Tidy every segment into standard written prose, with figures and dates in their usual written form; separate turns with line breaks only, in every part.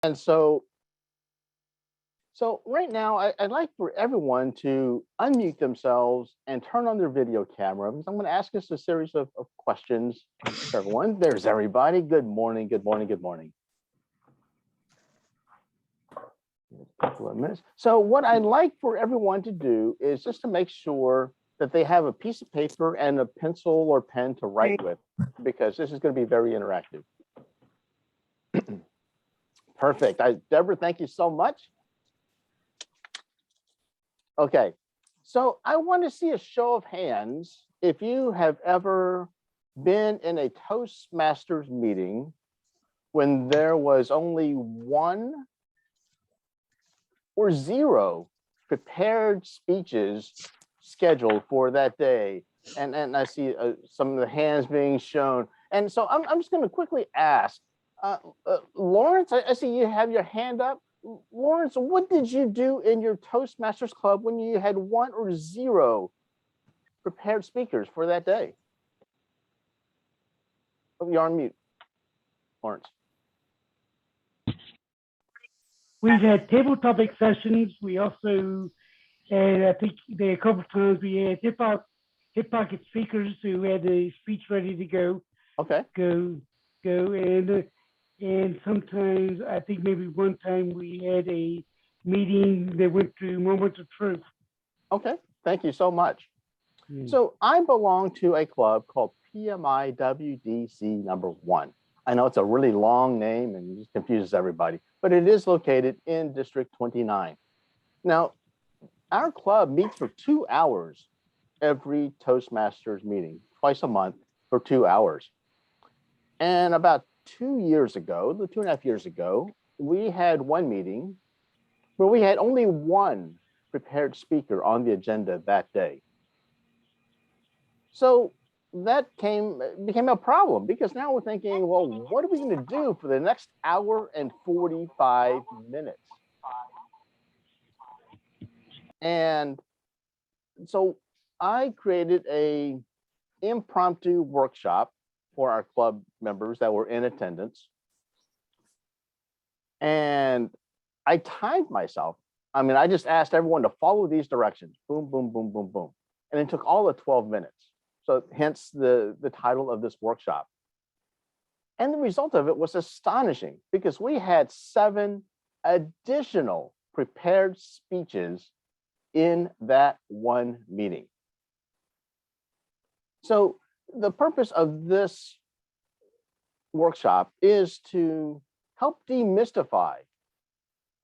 And so right now, I'd like for everyone to unmute themselves and turn on their video camera, because I'm going to ask us a series of questions for everyone. There's everybody. Good morning, good morning, good morning. A couple of minutes. So what I'd like for everyone to do is just to make sure that they have a piece of paper and a pencil or pen to write with, because this is going to be very interactive. Perfect. Deborah, thank you so much. Okay, so I want to see a show of hands if you have ever been in a Toastmasters meeting when there was only 1 or 0 prepared speeches scheduled for that day. And I see some of the hands being shown. And so I'm just going to quickly ask, Lawrence, I see you have your hand up. Lawrence, what did you do in your Toastmasters Club when you had 1 or 0 prepared speakers for that day? Oh, you're on mute, Lawrence.
We've had table topic sessions. We also had, I think there a couple of times we had hip pocket speakers who had a speech ready to go.
Okay.
Go, and sometimes I think maybe one time we had a meeting that went through moments of truth.
Okay, thank you so much. So I belong to a club called PMIWDC number 1. I know it's a really long name and it confuses everybody, but it is located in District 29. Now, our club meets for 2 hours every Toastmasters meeting, twice a month for 2 hours. And about 2 years ago, 2.5 years ago, we had one meeting where we had only 1 prepared speaker on the agenda that day. So that became a problem, because now we're thinking, well, what are we going to do for the next hour and 45 minutes? And so I created a impromptu workshop for our club members that were in attendance. And I timed myself. I mean, I just asked everyone to follow these directions. Boom, boom, boom, boom, boom. And it took all of 12 minutes. So hence the title of this workshop. And the result of it was astonishing, because we had 7 additional prepared speeches in that one meeting. So the purpose of this workshop is to help demystify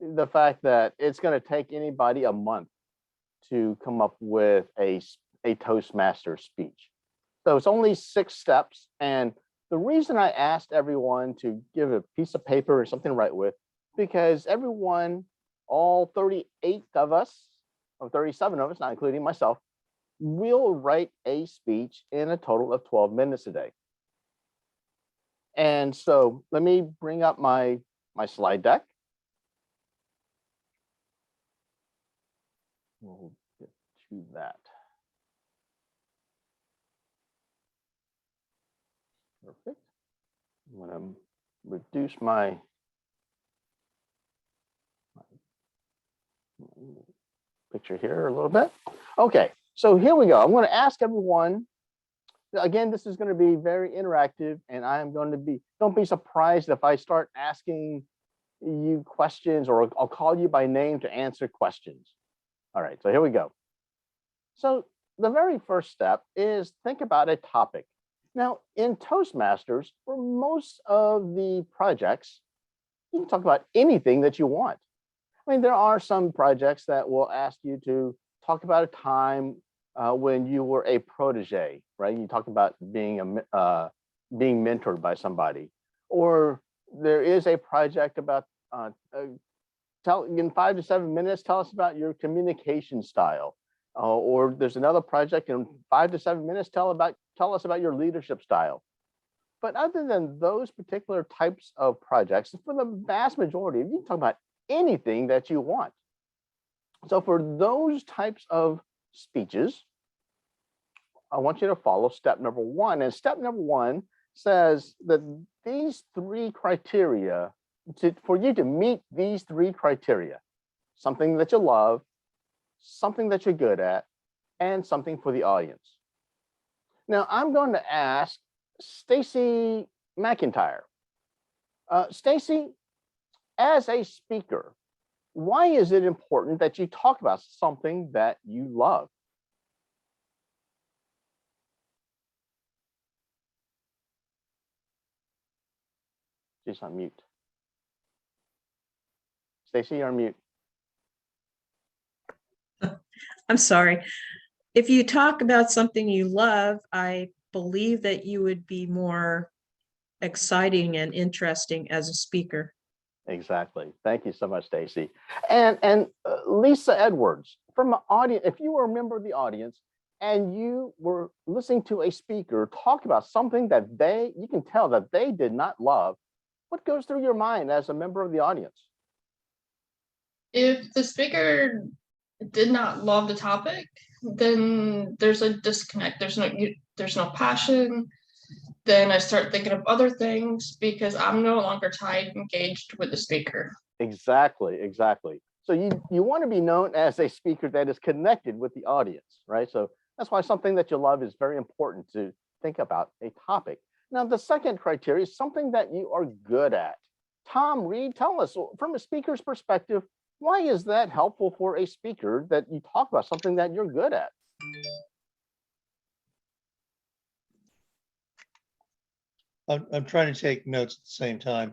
the fact that it's going to take anybody a month to come up with a Toastmaster speech. So it's only 6 steps. And the reason I asked everyone to give a piece of paper or something to write with, because everyone, all 38 of us, or 37 of us, not including myself, will write a speech in a total of 12 minutes a day. And so let me bring up my slide deck. We'll get to that. Perfect. I'm going to reduce my picture here a little bit. Okay, so here we go. I'm going to ask everyone. Again, this is going to be very interactive, and I am going to be, don't be surprised if I start asking you questions, or I'll call you by name to answer questions. All right, so here we go. So the very first step is think about a topic. Now, in Toastmasters, for most of the projects, you can talk about anything that you want. I mean, there are some projects that will ask you to talk about a time when you were a protege, right? You talk about being mentored by somebody. Or there is a project about in 5 to 7 minutes, tell us about your communication style. Or there's another project in 5 to 7 minutes, tell us about your leadership style. But other than those particular types of projects, for the vast majority, you can talk about anything that you want. So for those types of speeches, I want you to follow step number 1. And step number 1 says that these 3 criteria for you to meet these three criteria: something that you love, something that you're good at, and something for the audience. Now, I'm going to ask Stacy McIntyre. Stacy, as a speaker, why is it important that you talk about something that you love? She's on mute. Stacy, you're on mute.
I'm sorry. If you talk about something you love, I believe that you would be more exciting and interesting as a speaker.
Exactly. Thank you so much, Stacy. And Lisa Edwards, from an audience, if you were a member of the audience and you were listening to a speaker talk about something that you can tell that they did not love, what goes through your mind as a member of the audience?
If the speaker did not love the topic, then there's a disconnect. There's no passion. Then I start thinking of other things because I'm no longer tied, engaged with the speaker.
Exactly, exactly. So you want to be known as a speaker that is connected with the audience, right? So that's why something that you love is very important to think about a topic. Now, the second criteria is something that you are good at. Tom Reed, tell us from a speaker's perspective, why is that helpful for a speaker that you talk about something that you're good at?
I'm trying to take notes at the same time.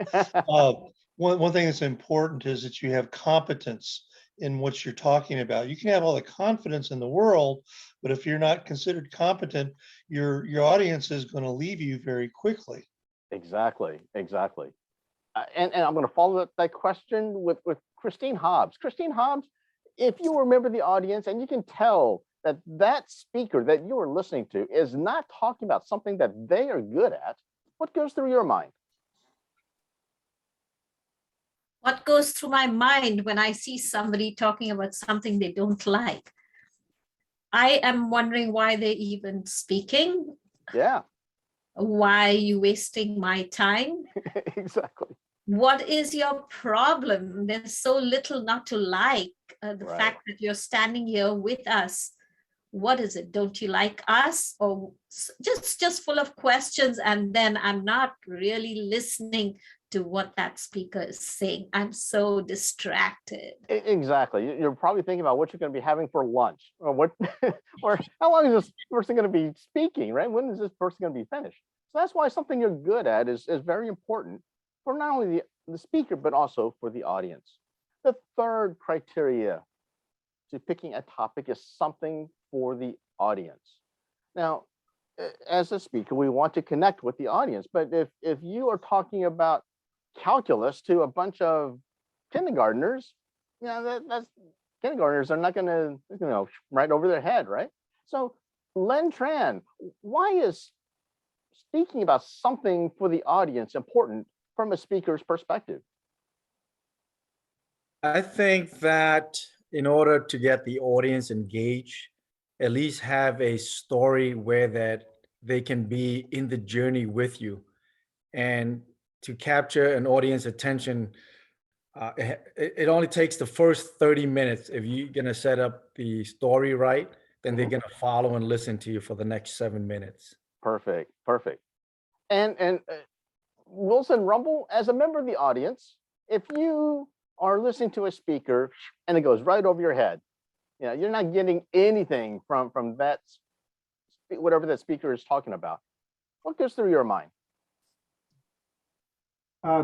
One thing that's important is that you have competence in what you're talking about. You can have all the confidence in the world, but if you're not considered competent, your audience is going to leave you very quickly.
Exactly, exactly. And I'm going to follow up that question with Christine Hobbs. Christine Hobbs, if you remember the audience and you can tell that that speaker that you are listening to is not talking about something that they are good at, what goes through your mind?
What goes through my mind when I see somebody talking about something they don't like? I am wondering why they're even speaking.
Yeah.
Why are you wasting my time?
Exactly.
What is your problem? There's so little not to like. The
Right.
fact that you're standing here with us. What is it? Don't you like us? Or just full of questions, and then I'm not really listening to what that speaker is saying. I'm so distracted.
Exactly. You're probably thinking about what you're going to be having for lunch, or what, or how long is this person going to be speaking, right? When is this person going to be finished? So that's why something you're good at is very important for not only the speaker, but also for the audience. The third criteria to picking a topic is something for the audience. Now, as a speaker, we want to connect with the audience, but if you are talking about calculus to a bunch of kindergartners, you know, that's kindergartners are not going to, right over their head, right? So, Len Tran, why is speaking about something for the audience important from a speaker's perspective?
I think that in order to get the audience engaged, at least have a story where that they can be in the journey with you. And to capture an audience attention, it only takes the first 30 minutes. If you're going to set up the story right, then they're going to follow and listen to you for the next 7 minutes.
Perfect, perfect. And Wilson Rumble, as a member of the audience, if you are listening to a speaker and it goes right over your head, you're not getting anything from that, whatever that speaker is talking about, what goes through your mind?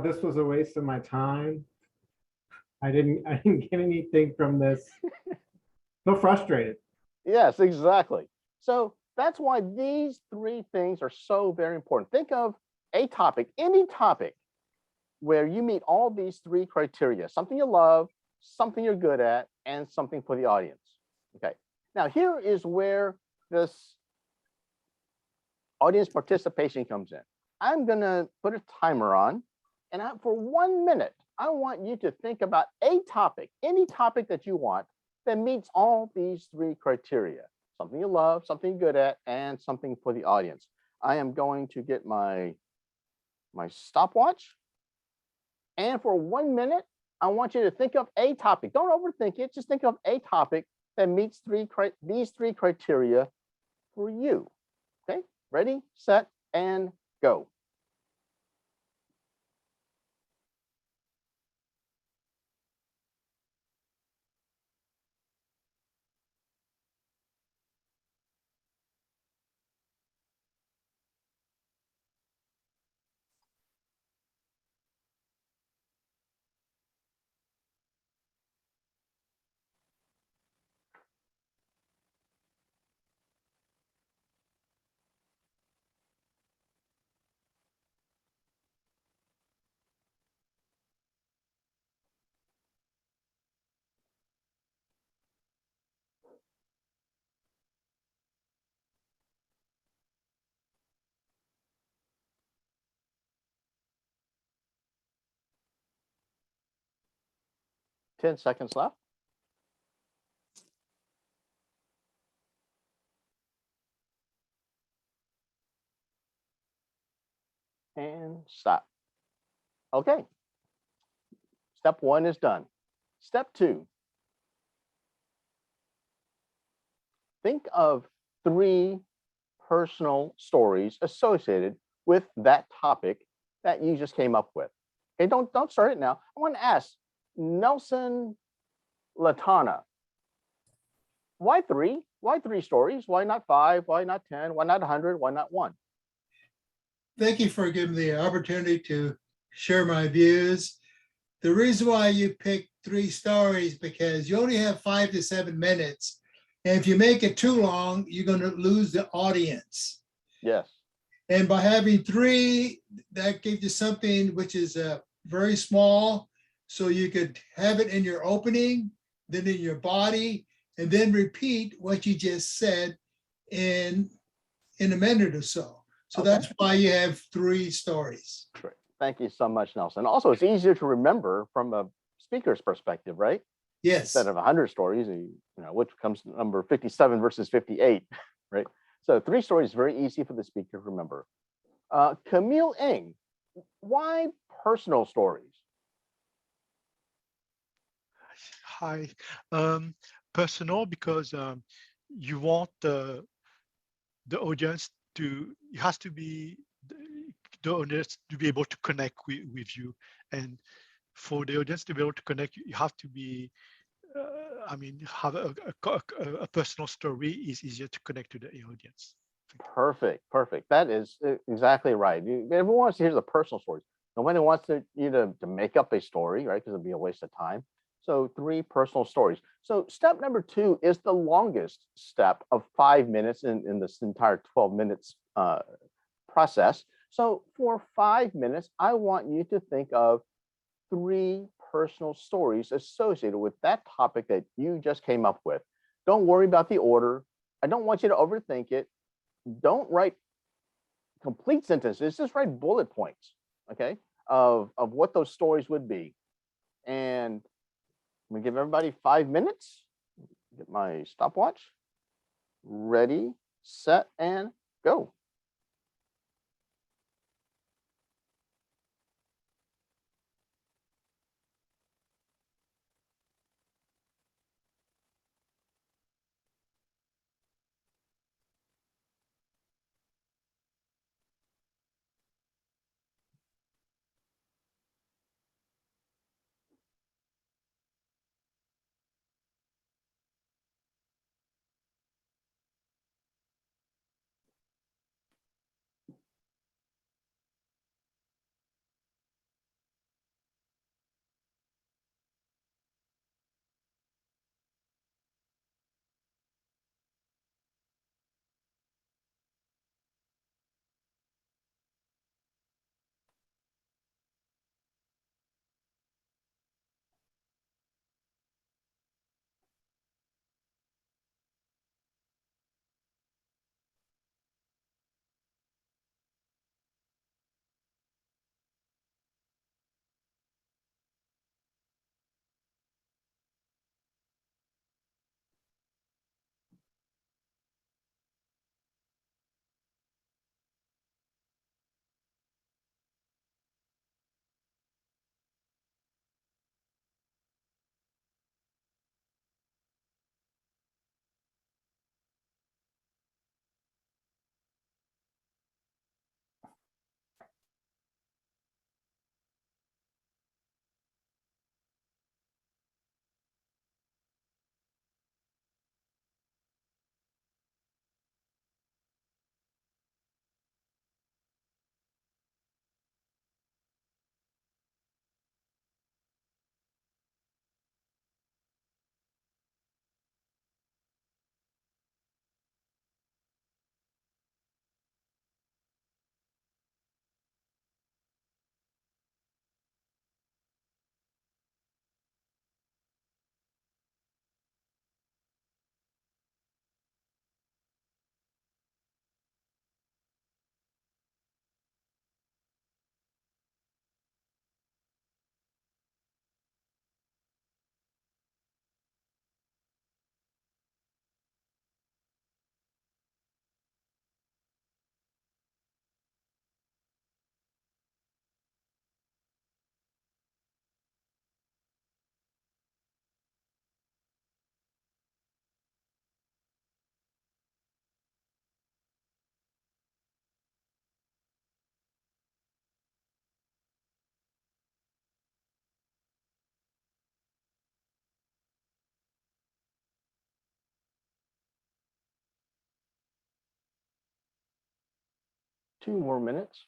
This was a waste of my time. I didn't get anything from this. So frustrated.
Yes, exactly. So that's why these three things are so very important. Think of a topic, any topic, where you meet all these three criteria: something you love, something you're good at, and something for the audience. Okay. Now, here is where this audience participation comes in. I'm going to put a timer on, and for 1 minute, I want you to think about a topic, any topic that you want that meets all these three criteria: something you love, something you're good at, and something for the audience. I am going to get my stopwatch. And for 1 minute, I want you to think of a topic. Don't overthink it. Just think of a topic that meets these three criteria for you. Okay, ready, set, and go. Ten seconds left. And stop. Okay. Step one is done. Step two. Think of 3 personal stories associated with that topic that you just came up with. Okay, don't start it now. I want to ask Nelson Latana, why 3? Why 3 stories? Why not 5? Why not 10? Why not 100? Why not 1?
Thank you for giving me the opportunity to share my views. The reason why you picked 3 stories because you only have 5 to 7 minutes. And if you make it too long, you're going to lose the audience.
Yes.
And by having 3, that gives you something which is very small. So you could have it in your opening, then in your body, and then repeat what you just said in a minute or so. So
Okay.
that's why you have 3 stories.
Great. Thank you so much, Nelson. Also, it's easier to remember from a speaker's perspective, right?
Yes.
Instead of 100 stories, which comes number 57 versus 58, right? So 3 stories is very easy for the speaker to remember. Camille Ng, why personal stories?
Hi. Personal because you want the audience to, it has to be the audience to be able to connect with you. And for the audience to be able to connect, you have to be, have a personal story is easier to connect to the audience.
Perfect. That is exactly right. Everyone wants to hear the personal stories. Nobody wants you to make up a story, right? Because it'd be a waste of time. So 3 personal stories. So step number 2 is the longest step of 5 minutes in this entire 12 minutes process. So for 5 minutes, I want you to think of 3 personal stories associated with that topic that you just came up with. Don't worry about the order. I don't want you to overthink it. Don't write complete sentences, just write bullet points, okay, of what those stories would be. And we give everybody 5 minutes. Get my stopwatch. Ready, set, and go. 2 more minutes.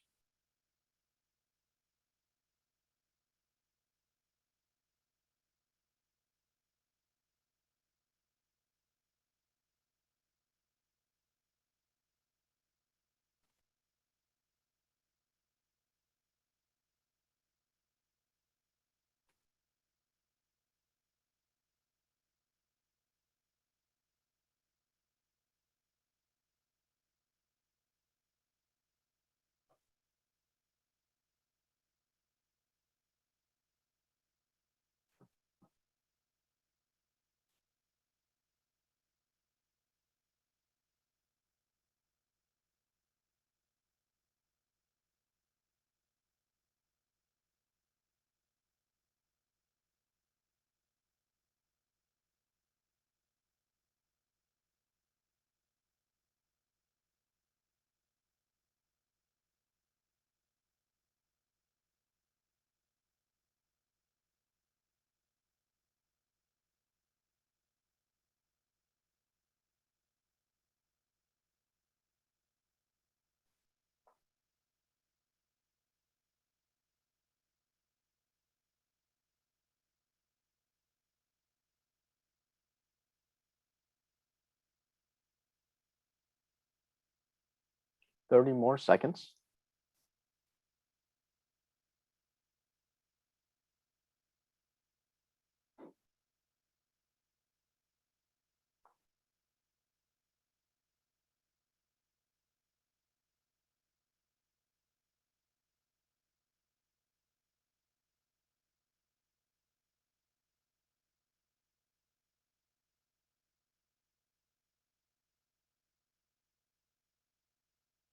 Thirty more seconds.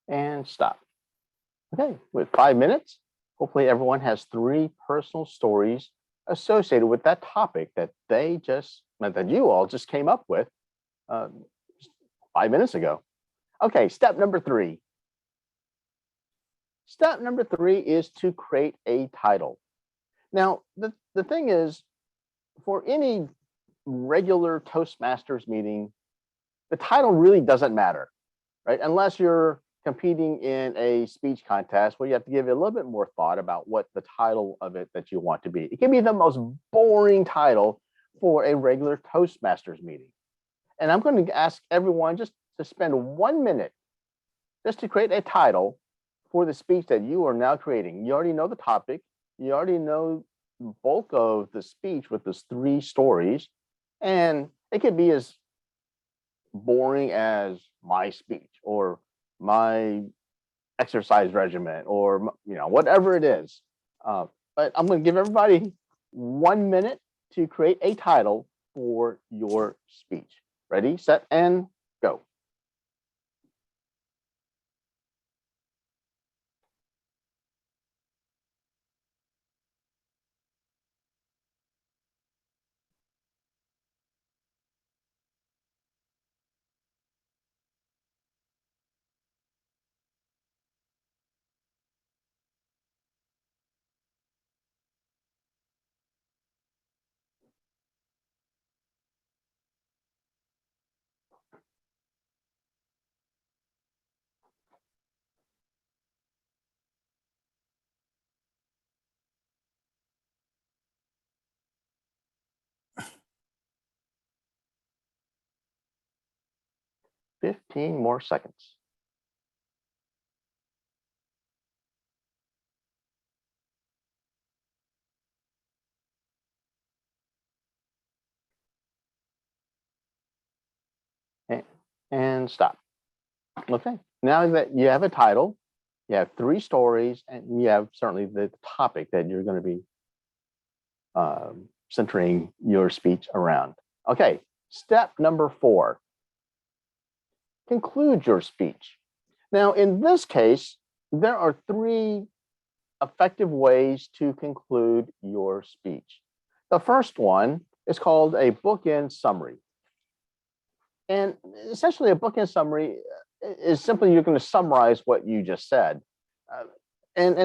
And stop. Okay, with 5 minutes, hopefully everyone has 3 personal stories associated with that topic that that you all just came up with 5 minutes ago. Okay, step number 3. Step number 3 is to create a title. Now, the thing is, for any regular Toastmasters meeting, the title really doesn't matter, right? Unless you're competing in a speech contest where you have to give it a little bit more thought about what the title of it that you want to be. It can be the most boring title for a regular Toastmasters meeting. And I'm going to ask everyone just to spend 1 minute just to create a title for the speech that you are now creating. You already know the topic. You already know the bulk of the speech with those 3 stories. And it could be as boring as my speech or my exercise regimen or whatever it is. But I'm going to give everybody 1 minute to create a title for your speech. Ready, set, and go. Fifteen more seconds. And stop. Okay, now that you have a title, you have 3 stories, and you have certainly the topic that you're going to be centering your speech around. Okay, step number 4. Conclude your speech. Now, in this case, there are 3 effective ways to conclude your speech. The first one is called a bookend summary. And essentially, a bookend summary is simply you're going to summarize what you just said. And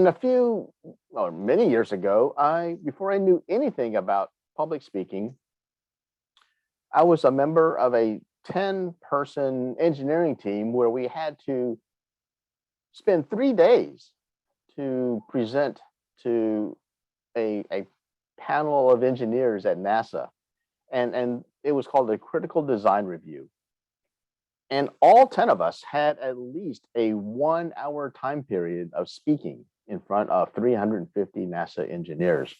many years ago, before I knew anything about public speaking, I was a member of a 10-person engineering team where we had to spend 3 days to present to a panel of engineers at NASA. And it was called a critical design review. And all 10 of us had at least a 1-hour time period of speaking in front of 350 NASA engineers.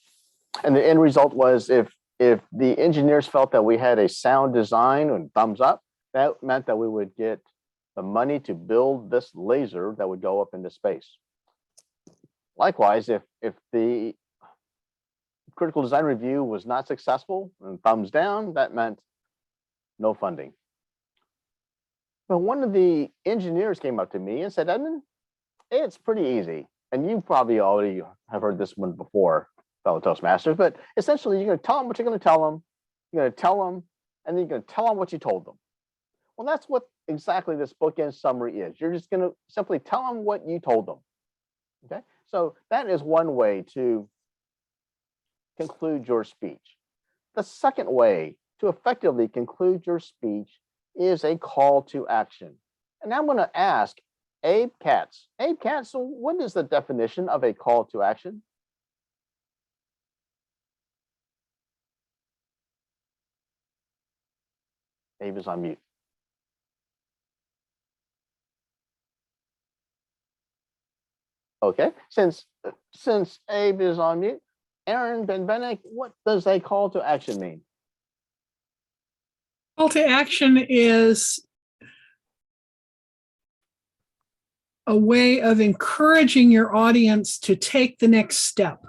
And the end result was if the engineers felt that we had a sound design and thumbs up, that meant that we would get the money to build this laser that would go up into space. Likewise, if the critical design review was not successful and thumbs down, that meant no funding. But one of the engineers came up to me and said, Edmond, it's pretty easy. And you probably already have heard this one before, fellow Toastmasters, but essentially you're going to tell them what you're going to tell them. You're going to tell them, and then you're going to tell them what you told them. Well, that's what exactly this bookend summary is. You're just going to simply tell them what you told them. Okay, so that is one way to conclude your speech. The second way to effectively conclude your speech is a call to action. And I'm going to ask Abe Katz. Abe Katz, so what is the definition of a call to action? Abe is on mute. Okay, since Abe is on mute, Aaron Benbenek, what does a call to action mean?
Call to action is a way of encouraging your audience to take the next step.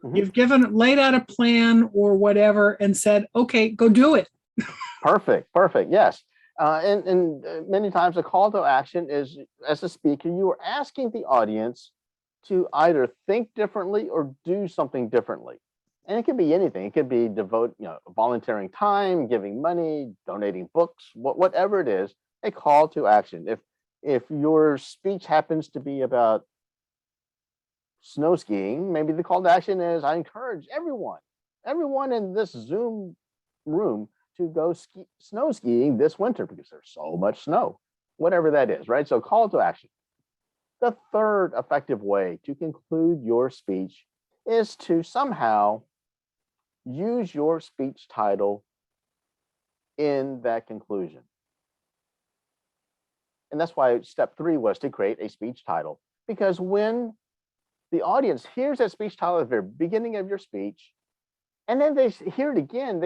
Mhm.
You've laid out a plan or whatever and said, okay, go do it.
Perfect, yes. And many times a call to action is, as a speaker, you are asking the audience to either think differently or do something differently. And it could be anything. It could be volunteering time, giving money, donating books, whatever it is, a call to action. If your speech happens to be about snow skiing, maybe the call to action is, I encourage everyone in this Zoom room to go snow skiing this winter because there's so much snow, whatever that is, right? So call to action. The third effective way to conclude your speech is to somehow use your speech title in that conclusion. And that's why step 3 was to create a speech title, because when the audience hears that speech title at the very beginning of your speech, and then they hear it again,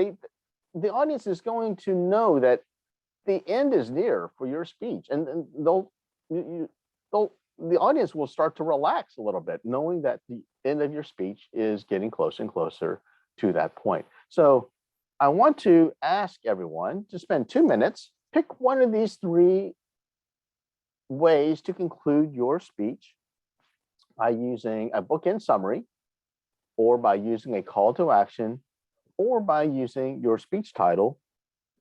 the audience is going to know that the end is near for your speech, and the audience will start to relax a little bit, knowing that the end of your speech is getting closer and closer to that point. So I want to ask everyone to spend 2 minutes, pick one of these 3 ways to conclude your speech by using a bookend summary, or by using a call to action, or by using your speech title,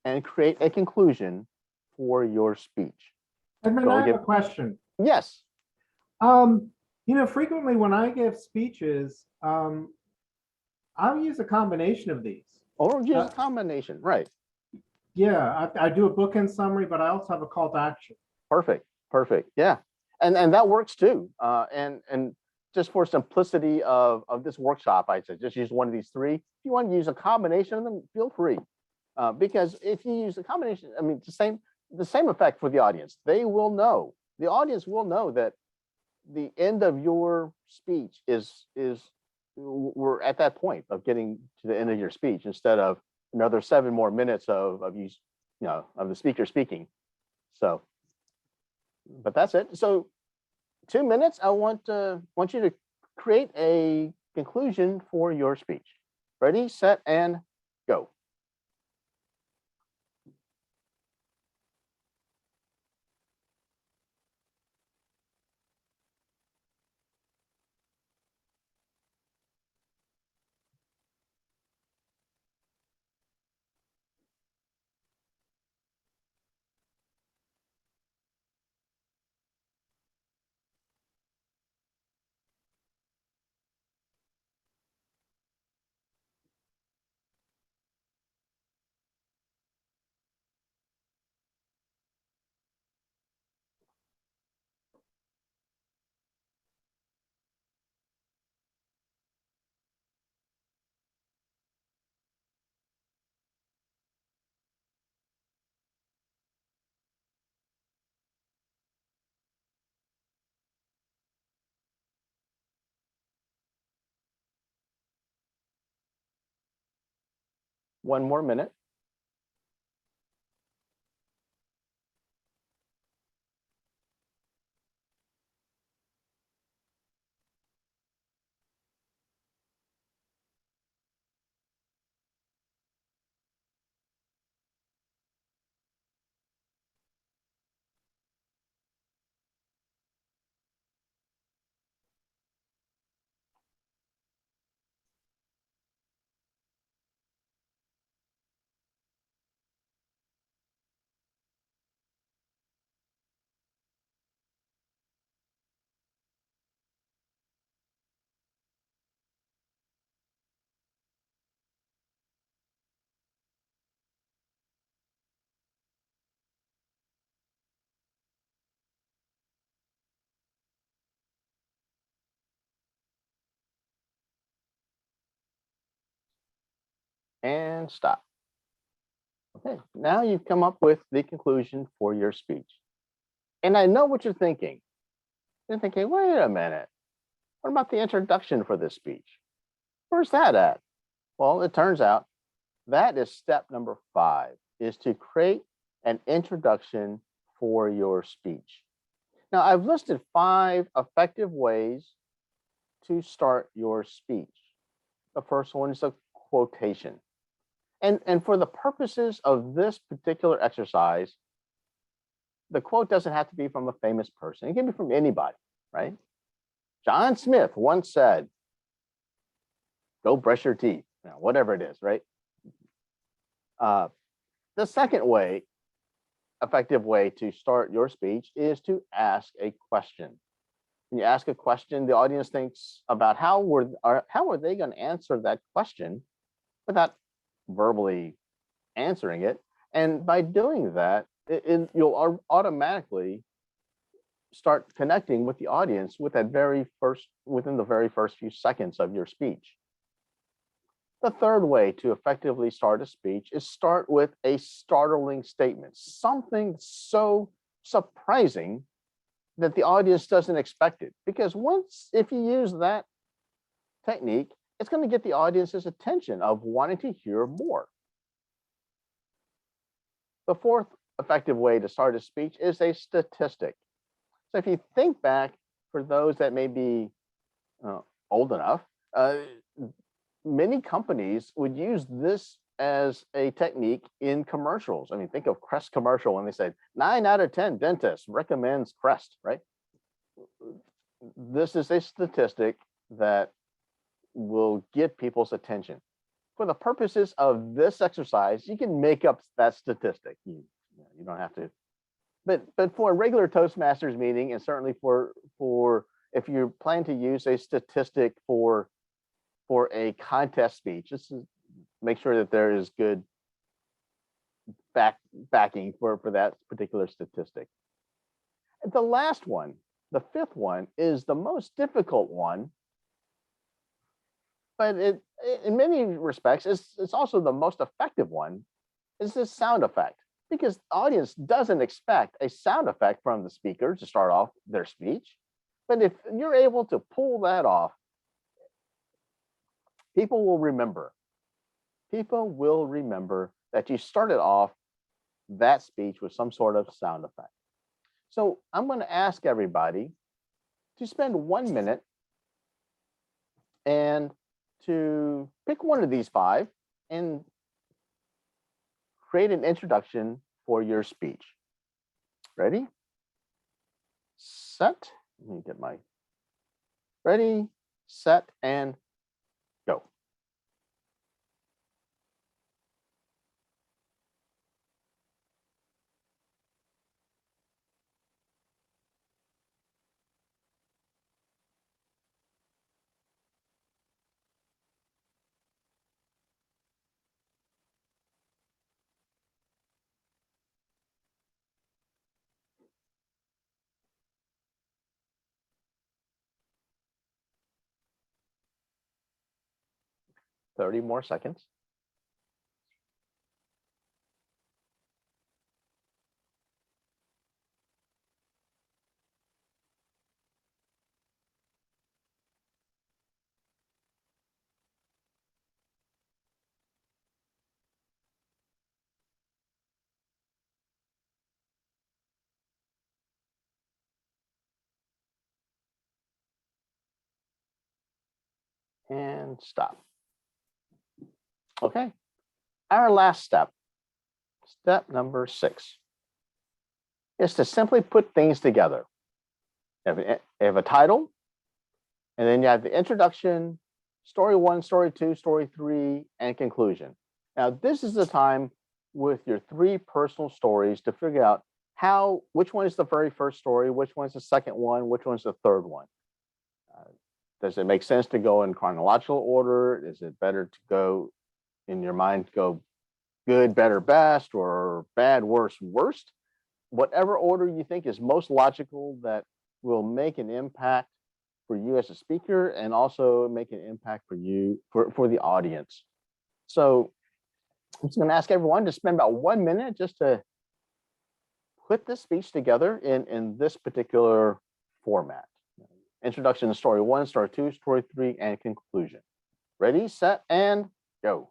and create a conclusion for your speech.
Edmund, I have a question.
Yes.
Frequently when I give speeches, I'll use a combination of these.
Or use a combination, right?
Yeah, I do a bookend summary, but I also have a call to action.
Perfect. Yeah, and that works too. And just for simplicity of this workshop, I said just use one of these 3. If you want to use a combination of them, feel free. Because if you use a combination, I mean, the same effect for the audience. The audience will know that the end of your speech is we're at that point of getting to the end of your speech, instead of another 7 more minutes of the speaker speaking. So, but that's it. So 2 minutes, I want you to create a conclusion for your speech. Ready, set, and go. One more minute. And stop. Okay, now you've come up with the conclusion for your speech. And I know what you're thinking. You're thinking, wait a minute. What about the introduction for this speech? Where's that at? Well, it turns out that is step number 5, is to create an introduction for your speech. Now, I've listed 5 effective ways to start your speech. The first one is a quotation. And for the purposes of this particular exercise, the quote doesn't have to be from a famous person. It can be from anybody, right? John Smith once said, go brush your teeth, whatever it is, right? The second way, effective way to start your speech is to ask a question. When you ask a question, the audience thinks about how are they going to answer that question without verbally answering it. And by doing that, you'll automatically start connecting with the audience with within the very first few seconds of your speech. The third way to effectively start a speech is start with a startling statement, something so surprising that the audience doesn't expect it. Because if you use that technique, it's going to get the audience's attention of wanting to hear more. The fourth effective way to start a speech is a statistic. So if you think back, for those that may be old enough, many companies would use this as a technique in commercials. I mean, think of Crest commercial when they said 9 out of 10 dentists recommends Crest, right? This is a statistic that will get people's attention. For the purposes of this exercise, you can make up that statistic. You don't have to. But for a regular Toastmasters meeting, and certainly for if you plan to use a statistic for a contest speech, just to make sure that there is good backing for that particular statistic. And the last one, the fifth one, is the most difficult one, but in many respects, it's also the most effective one, is this sound effect. Because the audience doesn't expect a sound effect from the speaker to start off their speech. But if you're able to pull that off, people will remember. People will remember that you started off that speech with some sort of sound effect. So I'm going to ask everybody to spend 1 minute and to pick one of these 5 and create an introduction for your speech. Ready? Set. Let me get my ready, set, and go. Thirty more seconds. and stop. Okay. Our last step, step number 6, is to simply put things together. You have a title, and then you have the introduction, story 1, story 2, story 3, and conclusion. Now, this is the time with your 3 personal stories to figure out which one is the very first story, which one's the second one, which one's the third one. Does it make sense to go in chronological order? Is it better to go in your mind, go good, better, best, or bad, worse, worst? Whatever order you think is most logical that will make an impact for you as a speaker and also make an impact for you, for the audience. So I'm just going to ask everyone to spend about 1 minute just to put this speech together in this particular format. Introduction to story 1, story 2, story 3, and conclusion. Ready, set, and go.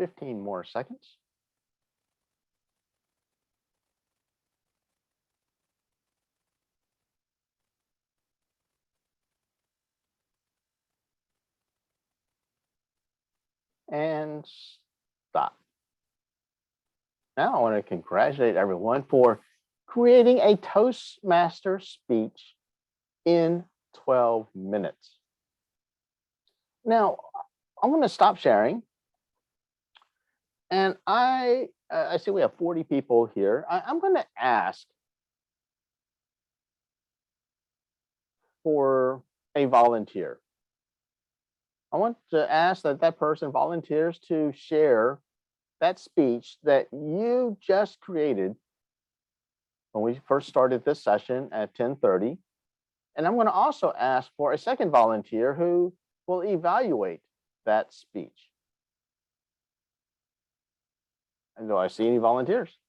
$15 more seconds. And stop. Now I want to congratulate everyone for creating a Toastmaster speech in 12 minutes. Now, I'm going to stop sharing. And I see we have 40 people here. I'm going to ask for a volunteer. I want to ask that person volunteers to share that speech that you just created when we first started this session at 10:30. And I'm going to also ask for a second volunteer who will evaluate that speech. And do I see any volunteers?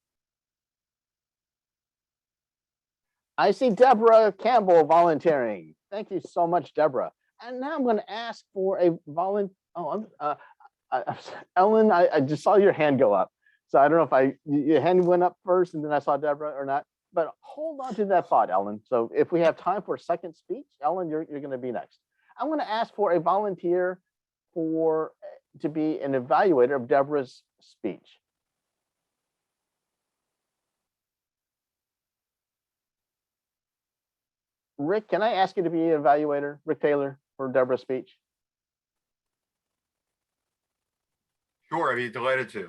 I see Deborah Campbell volunteering. Thank you so much, Deborah. And now I'm going to ask for a volunteer. Ellen, I just saw your hand go up. So I don't know if your hand went up first and then I saw Deborah or not. But hold on to that thought, Ellen. So if we have time for a second speech, Ellen, you're going to be next. I'm going to ask for a volunteer to be an evaluator of Deborah's speech. Rick, can I ask you to be an evaluator, Rick Taylor, for Deborah's speech?
Sure, I'd be delighted to.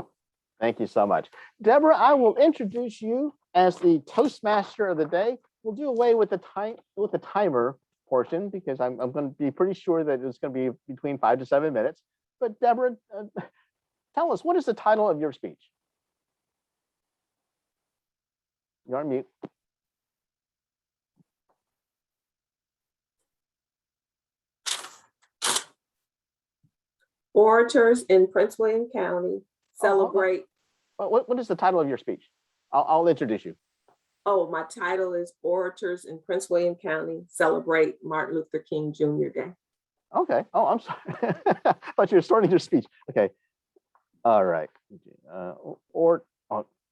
Thank you so much. Deborah, I will introduce you as the Toastmaster of the day. We'll do away with the timer portion because I'm going to be pretty sure that it's going to be between 5 to 7 minutes. But Deborah, tell us, what is the title of your speech? You're on mute.
Orators in Prince William County celebrate.
What is the title of your speech? I'll introduce you.
Oh, my title is Orators in Prince William County celebrate Martin Luther King Jr. Day.
Okay. Oh, I'm sorry. I thought you were starting your speech. Okay. All right.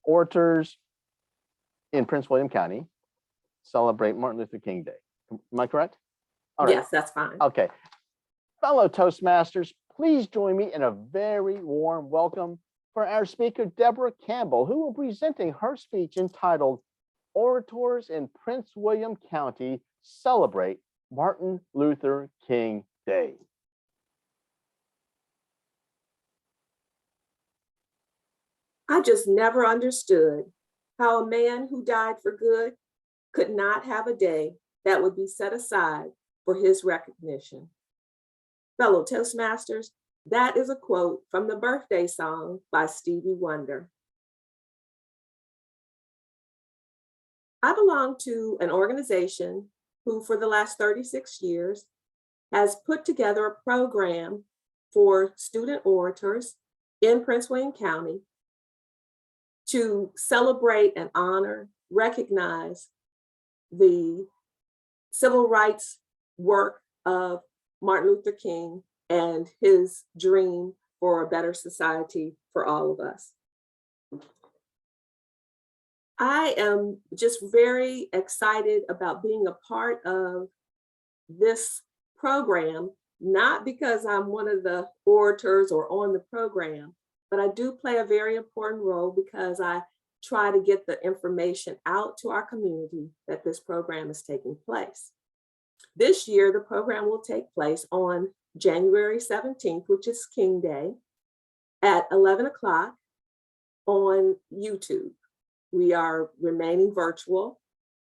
Orators in Prince William County celebrate Martin Luther King Day. Am I correct?
All right. Yes, that's fine.
Okay. Fellow Toastmasters, please join me in a very warm welcome for our speaker, Deborah Campbell, who will be presenting her speech entitled Orators in Prince William County Celebrate Martin Luther King Day.
I just never understood how a man who died for good could not have a day that would be set aside for his recognition. Fellow Toastmasters, That is a quote from the birthday song by Stevie Wonder. I belong to an organization who, for the last 36 years, has put together a program for student orators in Prince William County to celebrate and honor, recognize the civil rights work of Martin Luther King and his dream for a better society for all of us. I am just very excited about being a part of this program, not because I'm one of the orators or on the program, but I do play a very important role because I try to get the information out to our community that this program is taking place. This year, the program will take place on January 17th, which is King Day, at 11 o'clock on YouTube. We are remaining virtual,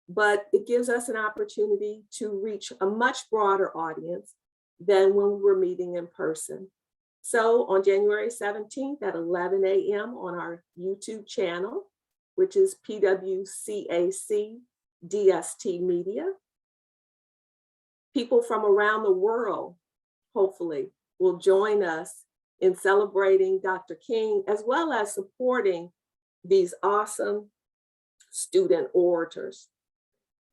but it gives us an opportunity to reach a much broader audience than when we were meeting in person. So on January 17th at 11 a.m. on our YouTube channel, which is PWCAC DST Media, people from around the world, hopefully, will join us in celebrating Dr. King, as well as supporting these awesome student orators.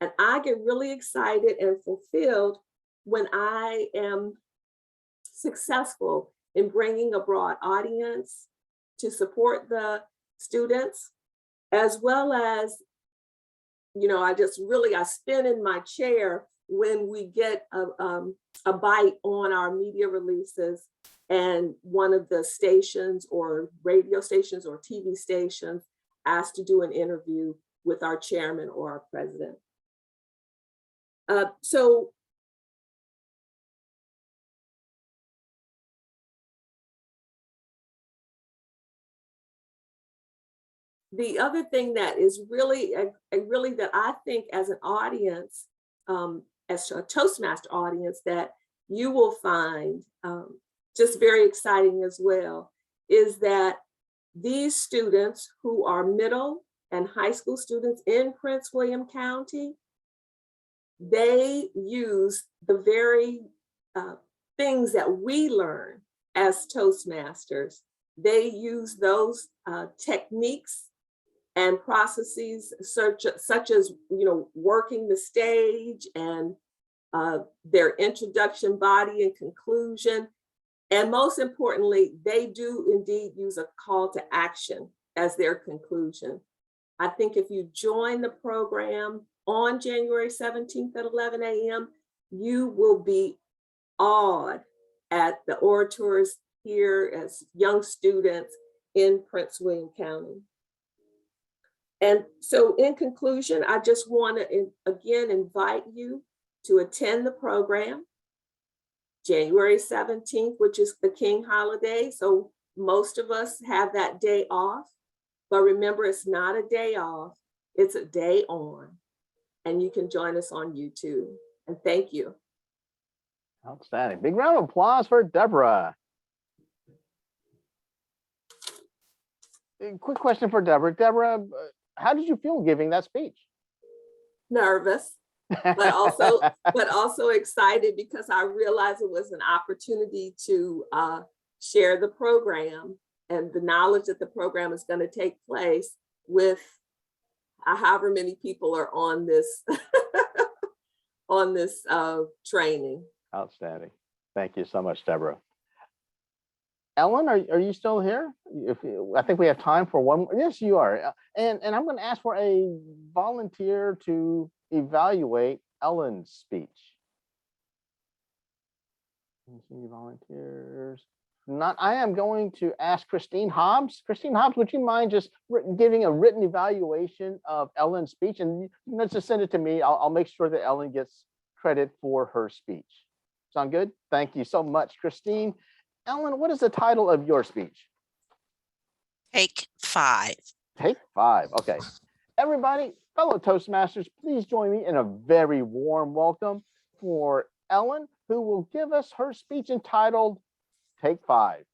And I get really excited and fulfilled when I am successful in bringing a broad audience to support the students, as well as, I spin in my chair when we get a bite on our media releases and one of the stations or radio stations or TV stations asked to do an interview with our chairman or our president. So the other thing that is really that I think as an audience, as a Toastmaster audience, that you will find just very exciting as well, is that these students who are middle and high school students in Prince William County, they use the very things that we learn as Toastmasters. They use those techniques and processes such as working the stage and their introduction, body, and conclusion. And most importantly, they do indeed use a call to action as their conclusion. I think if you join the program on January 17th at 11 a.m., you will be awed at the orators here as young students in Prince William County. And so in conclusion, I just want to again invite you to attend the program January 17th, which is the King holiday. So most of us have that day off, but remember, it's not a day off, it's a day on. And you can join us on YouTube. And thank you.
Outstanding. Big round of applause for Deborah. A quick question for Deborah. Deborah, how did you feel giving that speech?
Nervous, but also excited because I realized it was an opportunity to share the program and the knowledge that the program is going to take place with however many people are on this on this training.
Outstanding. Thank you so much, Deborah. Ellen, are you still here? I think we have time for one more. Yes, you are. And I'm going to ask for a volunteer to evaluate Ellen's speech. Any volunteers? Not. I am going to ask Christine Hobbs. Christine Hobbs, would you mind just giving a written evaluation of Ellen's speech? And let's just send it to me. I'll make sure that Ellen gets credit for her speech. Sound good? Thank you so much, Christine. Ellen, what is the title of your speech?
Take 5.
Take 5. Okay. Everybody, fellow Toastmasters, please join me in a very warm welcome for Ellen, who will give us her speech entitled Take 5.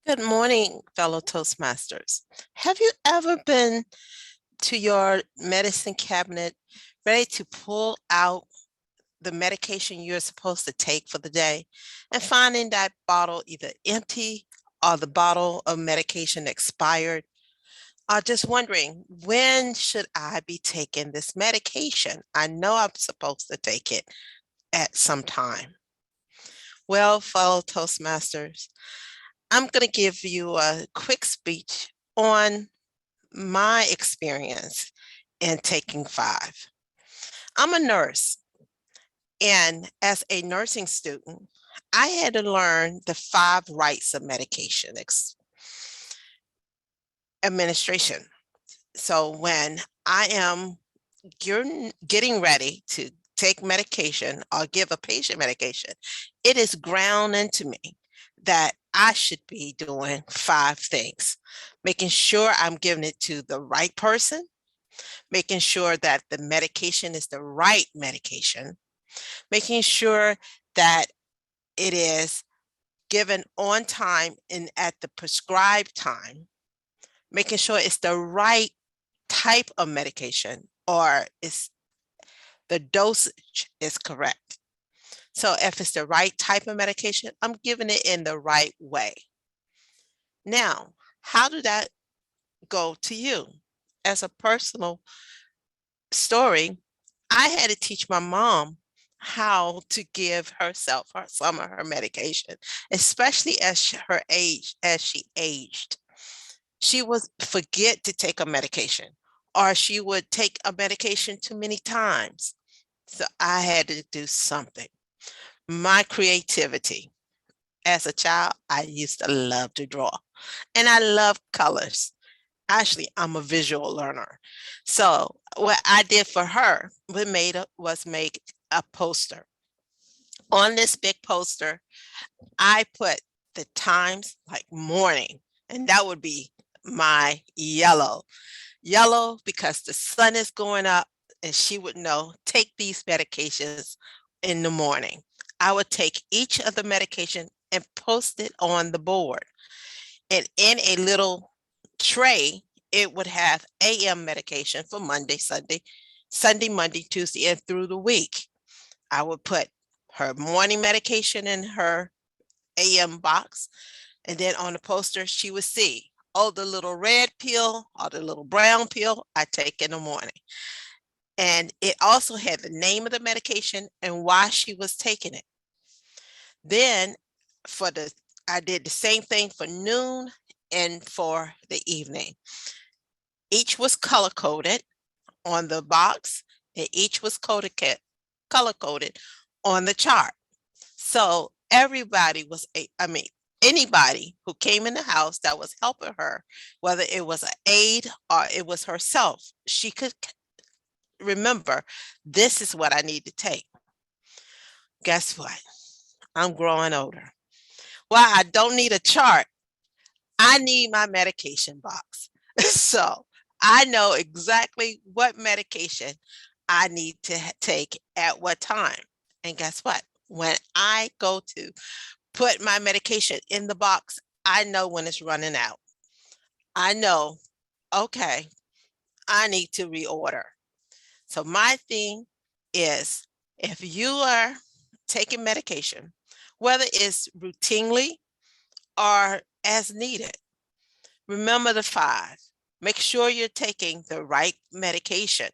Good morning, fellow Toastmasters. Have you ever been to your medicine cabinet ready to pull out the medication you're supposed to take for the day and finding that bottle either empty or the bottle of medication expired? Or just wondering, when should I be taking this medication? I know I'm supposed to take it at some time. Well, fellow Toastmasters, I'm going to give you a quick speech on my experience in taking 5. I'm a nurse, and as a nursing student, I had to learn the 5 rights of medication administration. So when I am getting ready to take medication or give a patient medication, it is ground into me that I should be doing 5 things: making sure I'm giving it to the right person, making sure that the medication is the right medication, making sure that it is given on time and at the prescribed time, making sure it's the right type of medication or it's the dosage is correct. So if it's the right type of medication, I'm giving it in the right way. Now, how did that go to you? As a personal story, I had to teach my mom how to give herself some of her medication, especially as she aged. She would forget to take a medication, or she would take a medication too many times. So I had to do something. My creativity. As a child, I used to love to draw, and I love colors. Actually, I'm a visual learner. So what I did for her was make a poster. On this big poster, I put the times like morning, and that would be my yellow. Yellow because the sun is going up, and she would know, take these medications in the morning. I would take each of the medication and post it on the board. And in a little tray, it would have AM medication for Monday, Sunday, Monday, Tuesday, and through the week. I would put her morning medication in her AM box. And then on the poster, she would see, oh, the little red pill or the little brown pill I take in the morning. And it also had the name of the medication and why she was taking it. Then I did the same thing for noon and for the evening. Each was color coded on the box, and each was color coded on the chart. So everybody anybody who came in the house that was helping her, whether it was an aide or it was herself, she could remember, this is what I need to take. Guess what? I'm growing older. Well, I don't need a chart. I need my medication box. So I know exactly what medication I need to take at what time. And guess what? When I go to put my medication in the box, I know when it's running out. I know, okay, I need to reorder. So my thing is, if you are taking medication, whether it's routinely or as needed, remember the 5. Make sure you're taking the right medication.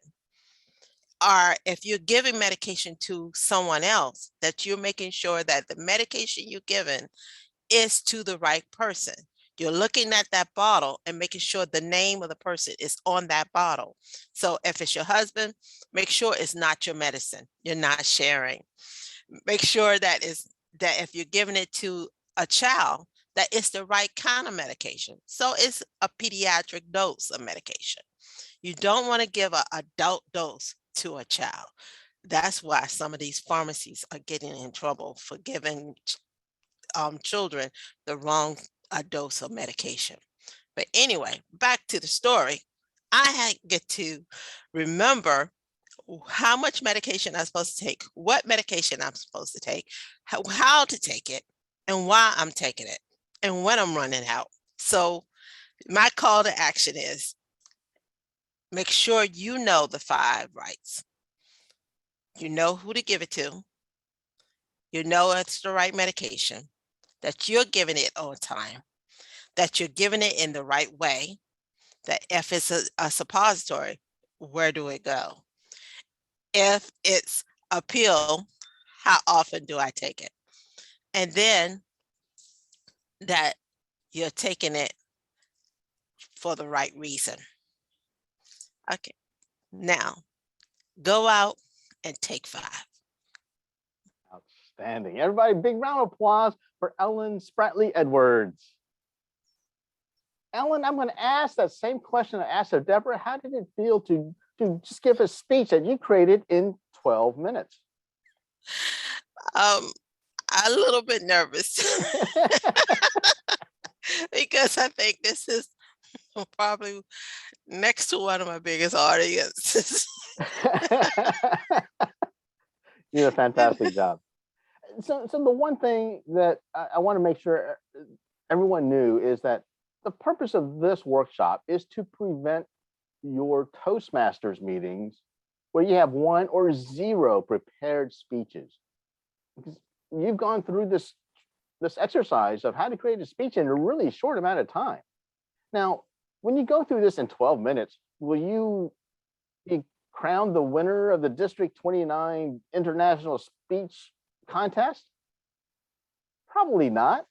Or if you're giving medication to someone else, that you're making sure that the medication you're giving is to the right person. You're looking at that bottle and making sure the name of the person is on that bottle. So if it's your husband, make sure it's not your medicine. You're not sharing. Make sure that if you're giving it to a child, that it's the right kind of medication. So it's a pediatric dose of medication. You don't want to give an adult dose to a child. That's why some of these pharmacies are getting in trouble for giving children the wrong dose of medication. But anyway, back to the story. I get to remember how much medication I'm supposed to take, what medication I'm supposed to take, how to take it, and why I'm taking it, and when I'm running out. So my call to action is make sure you know the 5 rights. You know who to give it to. You know it's the right medication, that you're giving it on time, that you're giving it in the right way, that if it's a suppository, where do it go? If it's a pill, how often do I take it? And then that you're taking it for the right reason. Okay, now go out and take 5.
Outstanding. Everybody, big round of applause for Ellen Spratley Edwards. Ellen, I'm going to ask that same question I asked of Deborah. How did it feel to just give a speech that you created in 12 minutes?
I'm a little bit nervous because I think this is probably next to one of my biggest audiences.
You did a fantastic job. So the one thing that I want to make sure everyone knew is that the purpose of this workshop is to prevent your Toastmasters meetings where you have 1 or 0 prepared speeches. Because you've gone through this exercise of how to create a speech in a really short amount of time. Now, when you go through this in 12 minutes, will you be crowned the winner of the District 29 International Speech Contest? Probably not.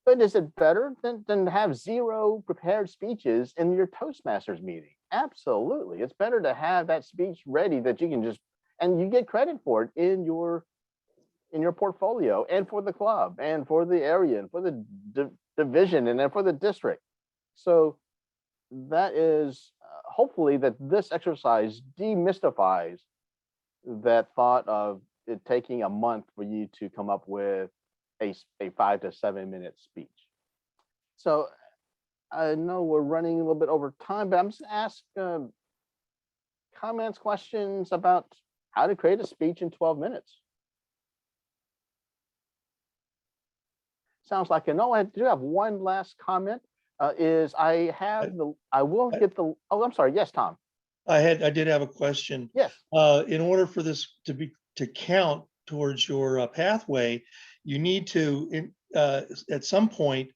But is it better than to have 0 prepared speeches in your Toastmasters meeting? Absolutely. It's better to have that speech ready that you can just, and you get credit for it in your portfolio and for the club and for the area and for the division and then for the district. So that is hopefully that this exercise demystifies that thought of it taking a month for you to come up with a 5 to 7 minute speech. So I know we're running a little bit over time, but I'm just gonna ask comments, questions about how to create a speech in 12 minutes. Sounds like no. I do have one last comment. I will get the. Oh, I'm sorry. Yes, Tom.
I did have a question.
Yes.
In order for this to count towards your pathway, you need to at some point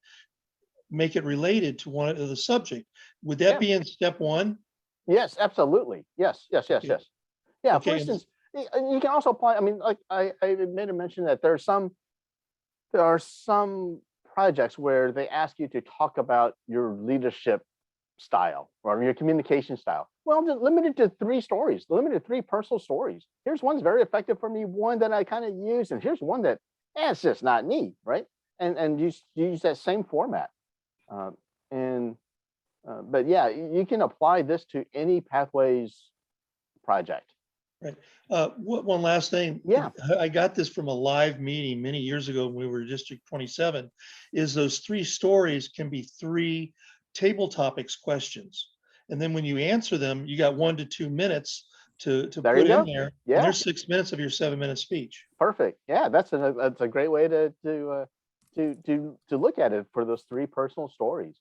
make it related to one of the subject. Would that be in step 1?
Yes, absolutely. Yes. Yeah. Okay. For instance, you can also apply. I mean, like I made a mention that there are some projects where they ask you to talk about your leadership style or your communication style. Well, just limit it to 3 stories, limited to 3 personal stories. Here's one's very effective for me, one that I kind of use, and here's one that it's just not me, right? And you use that same format. But yeah, you can apply this to any Pathways project.
Right. One last thing.
Yeah.
I got this from a live meeting many years ago when we were District 27, is those 3 stories can be 3 table topics questions. And then when you answer them, you got 1 to 2 minutes to put in there.
Yeah.
And there's 6 minutes of your 7-minute speech.
Perfect. Yeah, that's a great way to look at it for those 3 personal stories.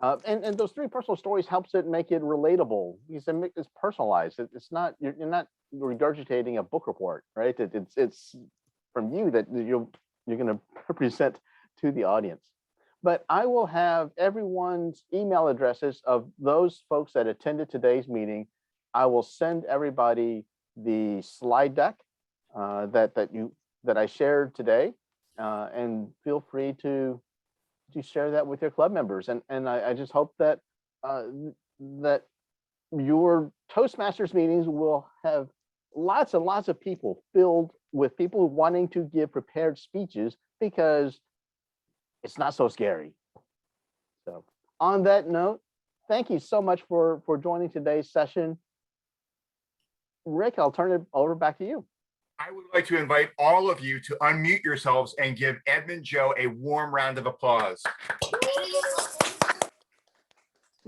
And those 3 personal stories helps it make it relatable because it's personalized. It's not you're not regurgitating a book report, right? It's from you that you're going to present to the audience. But I will have everyone's email addresses of those folks that attended today's meeting. I will send everybody the slide deck that I shared today, and feel free to share that with your club members. And I just hope that that your Toastmasters meetings will have lots and lots of people filled with people wanting to give prepared speeches because it's not so scary. So on that note, thank you so much for joining today's session. Rick, I'll turn it over back to you.
I would like to invite all of you to unmute yourselves and give Edmond Joe a warm round of applause.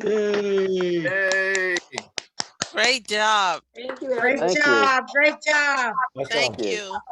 Yay.
Yay.
Great job.
Thank you,
Great
everyone.
Thank you.
job. Great job.
That's all.
Thank
you.
you.